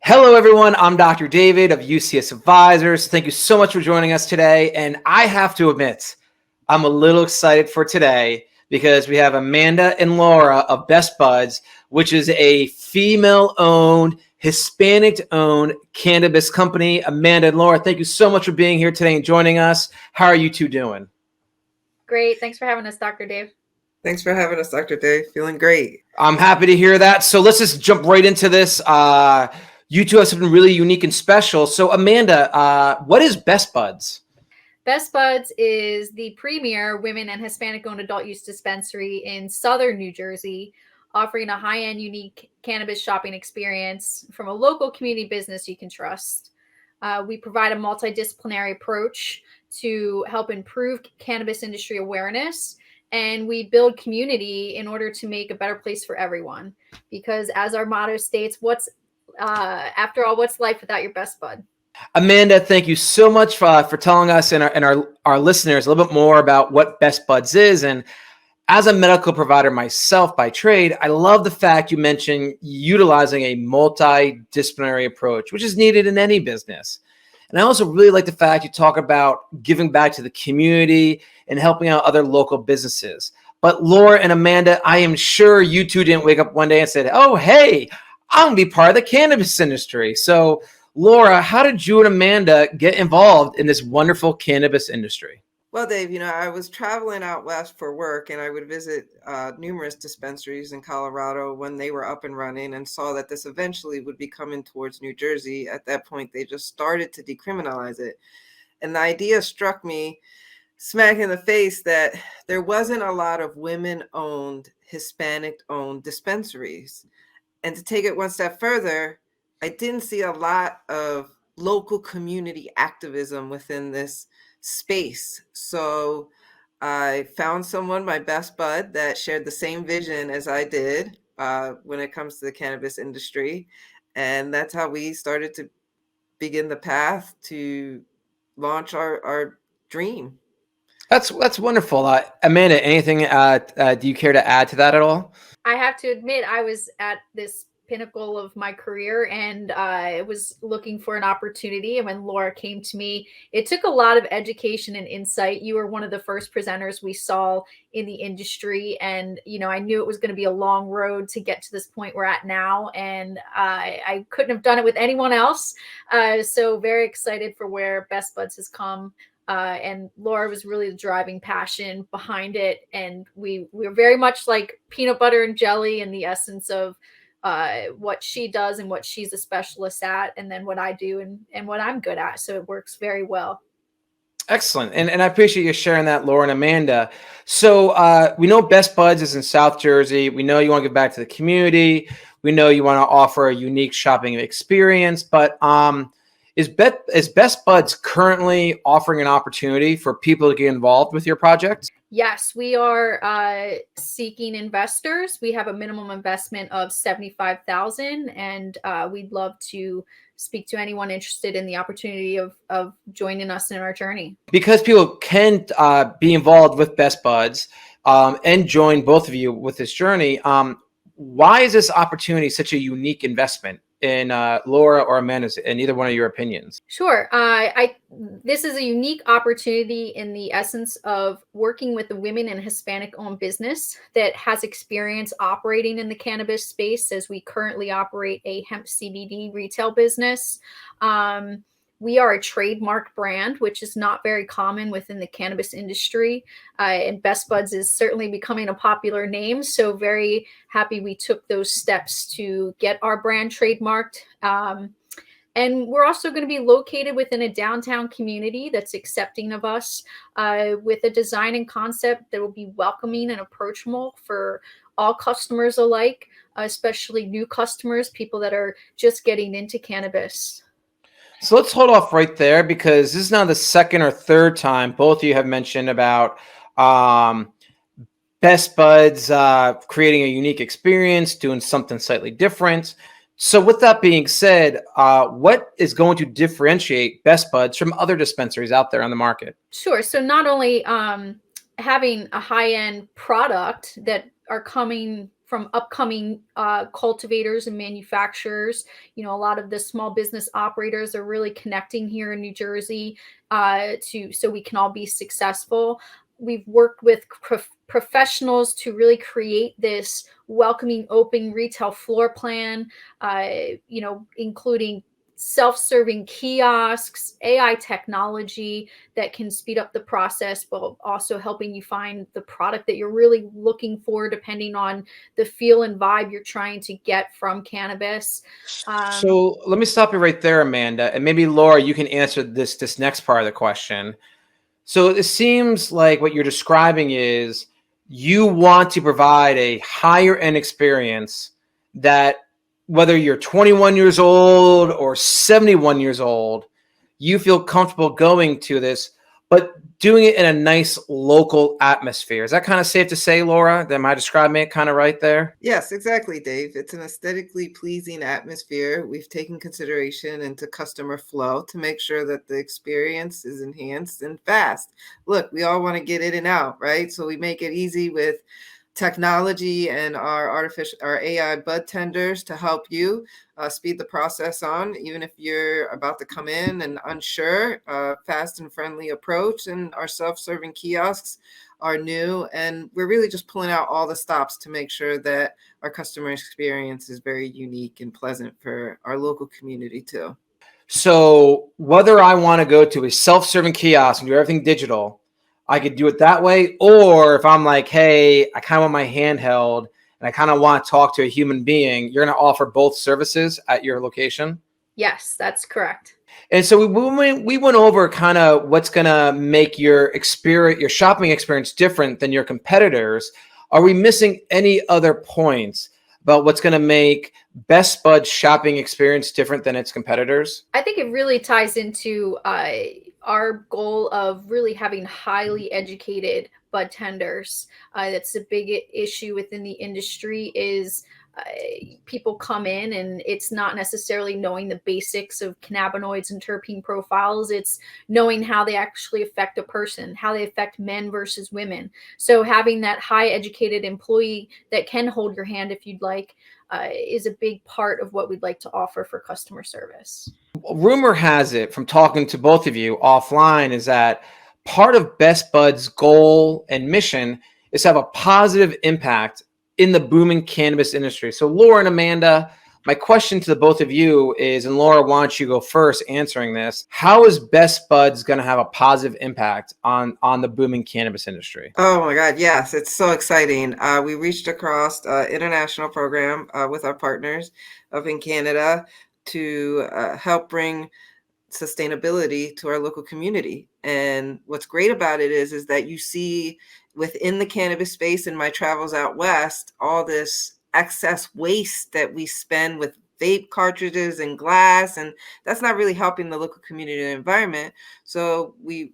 Hello, everyone. I'm Dr. David of UCS Advisors. Thank you so much for joining us today. And I have to admit, I'm a little excited for today because we have Amanda and Laura of Best Buds, which is a female-owned, Hispanic-owned cannabis company. Amanda and Laura, thank you so much for being here today and joining us. How are you two doing? Great. Thanks for having us, Dr. Dave. Thanks for having us, Dr. Dave. Feeling great. I'm happy to hear that. So let's just jump right into this. You two have something really unique and special. So Amanda, what is Best Buds? Best Buds is the premier women and Hispanic-owned adult use dispensary in southern New Jersey, offering a high-end, unique cannabis shopping experience from a local community business you can trust. We provide a multidisciplinary approach to help improve cannabis industry awareness, and we build community in order to make a better place for everyone. Because as our motto states, after all, what's life without your best bud? Amanda, thank you so much for telling us and our listeners a little bit more about what Best Buds is. And as a medical provider myself by trade, I love the fact you mentioned utilizing a multidisciplinary approach, which is needed in any business. And I also really like the fact you talk about giving back to the community and helping out other local businesses. But Laura and Amanda, I am sure you two didn't wake up one day and said, oh, hey, I'm going to be part of the cannabis industry. So Laura, how did you and Amanda get involved in this wonderful cannabis industry? Well, Dave, I was traveling out west for work, and I would visit numerous dispensaries in Colorado when they were up and running, and saw that this eventually would be coming towards New Jersey. At that point, they just started to decriminalize it. And the idea struck me smack in the face that there wasn't a lot of women-owned, Hispanic-owned dispensaries. And to take it one step further, I didn't see a lot of local community activism within this space. So I found someone, my best bud, that shared the same vision as I did when it comes to the cannabis industry. And that's how we started to begin the path to launch our dream. That's wonderful. Amanda, anything do you care to add to that at all? I have to admit, I was at this pinnacle of my career and I was looking for an opportunity. And when Laura came to me, it took a lot of education and insight. You were one of the first presenters we saw in the industry. And, I knew it was going to be a long road to get to this point we're at now. And I couldn't have done it with anyone else. So very excited for where Best Buds has come. And Laura was really the driving passion behind it. And we were very much like peanut butter and jelly in the essence of what she does and what she's a specialist at, and then what I do and what I'm good at. So it works very well. Excellent. And I appreciate you sharing that, Laura and Amanda. So we know Best Buds is in South Jersey. We know you want to give back to the community. We know you want to offer a unique shopping experience, but is Best Buds currently offering an opportunity for people to get involved with your project? Yes, we are seeking investors. We have a minimum investment of $75,000, and we'd love to speak to anyone interested in the opportunity of joining us in our journey. Because people can be involved with Best Buds and join both of you with this journey, why is this opportunity such a unique investment in Laura or Amanda's, in either one of your opinions? Sure. This is a unique opportunity in the essence of working with a women and Hispanic-owned business that has experience operating in the cannabis space, as we currently operate a hemp CBD retail business. We are a trademark brand, which is not very common within the cannabis industry. And Best Buds is certainly becoming a popular name. So very happy we took those steps to get our brand trademarked. And we're also going to be located within a downtown community that's accepting of us with a design and concept that will be welcoming and approachable for all customers alike, especially new customers, people that are just getting into cannabis. So let's hold off right there, because this is now the second or third time both of you have mentioned about Best Buds creating a unique experience, doing something slightly different. So with that being said, what is going to differentiate Best Buds from other dispensaries out there on the market? Sure. So not only having a high-end product that are coming from upcoming cultivators and manufacturers. You know, a lot of the small business operators are really connecting here in New Jersey so we can all be successful. We've worked with professionals to really create this welcoming, open retail floor plan, you know, including self-serving kiosks, AI technology that can speed up the process, but also helping you find the product that you're really looking for, depending on the feel and vibe you're trying to get from cannabis. So let me stop you right there, Amanda, and maybe Laura, you can answer this next part of the question. So it seems like what you're describing is you want to provide a higher end experience that whether you're 21 years old or 71 years old, you feel comfortable going to this, but doing it in a nice local atmosphere. Is that kind of safe to say, Laura? Am I describing it kind of right there? Yes, exactly, Dave. It's an aesthetically pleasing atmosphere. We've taken consideration into customer flow to make sure that the experience is enhanced and fast. Look, we all want to get in and out, right? So we make it easy with technology and our AI bud tenders to help you speed the process on, even if you're about to come in and unsure. Fast and friendly approach, and our self-serving kiosks are new, and we're really just pulling out all the stops to make sure that our customer experience is very unique and pleasant for our local community too. So whether I want to go to a self-serving kiosk and do everything digital, I could do it that way. Or if I'm like, hey, I kind of want my handheld and I kind of want to talk to a human being, you're going to offer both services at your location? Yes, that's correct. And so we went over kind of what's going to make your experience, your shopping experience different than your competitors. Are we missing any other points about what's going to make Best Bud's shopping experience different than its competitors? I think it really ties into our goal of really having highly educated bud tenders. That's a big issue within the industry is people come in and it's not necessarily knowing the basics of cannabinoids and terpene profiles. It's knowing how they actually affect a person, how they affect men versus women. So having that high educated employee that can hold your hand if you'd like is a big part of what we'd like to offer for customer service. Rumor has it, from talking to both of you offline, is that part of Best Bud's goal and mission is to have a positive impact in the booming cannabis industry. So Laura and Amanda, my question to the both of you is, and Laura, why don't you go first answering this? How is Best Bud's going to have a positive impact on the booming cannabis industry? Oh my God, yes, it's so exciting. We reached across international program with our partners up in Canada to help bring sustainability to our local community. And what's great about it is that you see within the cannabis space in my travels out west, all this excess waste that we spend with vape cartridges and glass, and that's not really helping the local community and environment. So we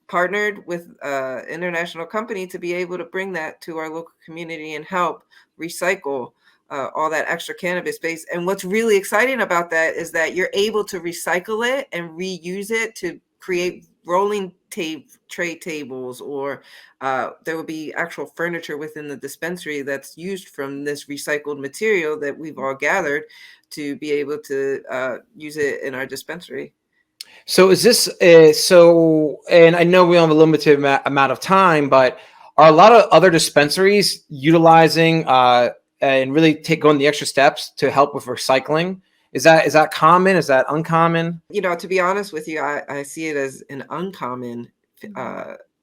partnered with an international company to be able to bring that to our local community and help recycle all that extra cannabis space. And what's really exciting about that is that you're able to recycle it and reuse it to create rolling tray tables, or there will be actual furniture within the dispensary that's used from this recycled material that we've all gathered to be able to use it in our dispensary. So is this and I know we only have a limited amount of time, but are a lot of other dispensaries utilizing and really going the extra steps to help with recycling? Is that common? Is that uncommon? You know, to be honest with you, I see it as an uncommon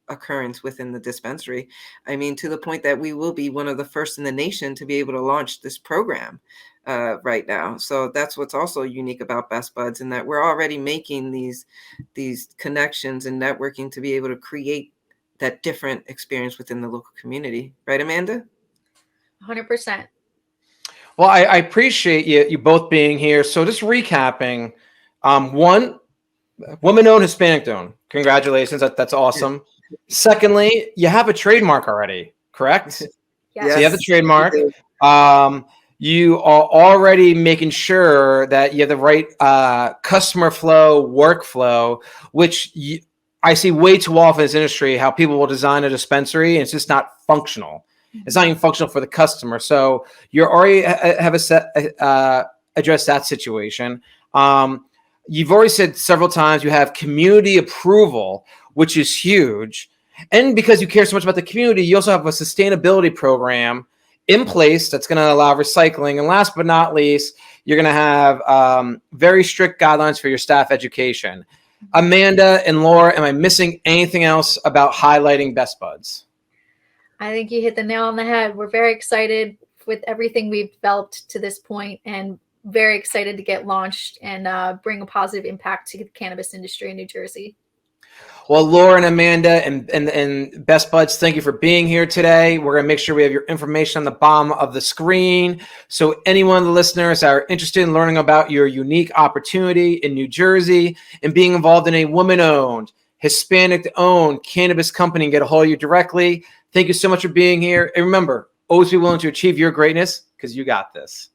occurrence within the dispensary. I mean, to the point that we will be one of the first in the nation to be able to launch this program right now. So that's what's also unique about Best Buds, in that we're already making these connections and networking to be able to create that different experience within the local community. Right, Amanda? 100%. Well, I appreciate you both being here. So just recapping, one, woman-owned, Hispanic-owned. Congratulations, that's awesome. Secondly, you have a trademark already, correct? Yes. So you have the trademark. You are already making sure that you have the right customer flow, workflow, which I see way too often in this industry, how people will design a dispensary and it's just not functional. It's not even functional for the customer. So you're already have addressed that situation. You've already said several times you have community approval, which is huge. And because you care so much about the community, you also have a sustainability program in place that's going to allow recycling. And last but not least, you're going to have very strict guidelines for your staff education. Amanda and Laura, am I missing anything else about highlighting Best Buds? I think you hit the nail on the head. We're very excited with everything we've developed to this point, and very excited to get launched and bring a positive impact to the cannabis industry in New Jersey. Well, Laura and Amanda and Best Buds, thank you for being here today. We're going to make sure we have your information on the bottom of the screen. So anyone of the listeners that are interested in learning about your unique opportunity in New Jersey and being involved in a woman-owned, Hispanic-owned cannabis company and get a hold of you directly, thank you so much for being here. And remember, always be willing to achieve your greatness because you got this.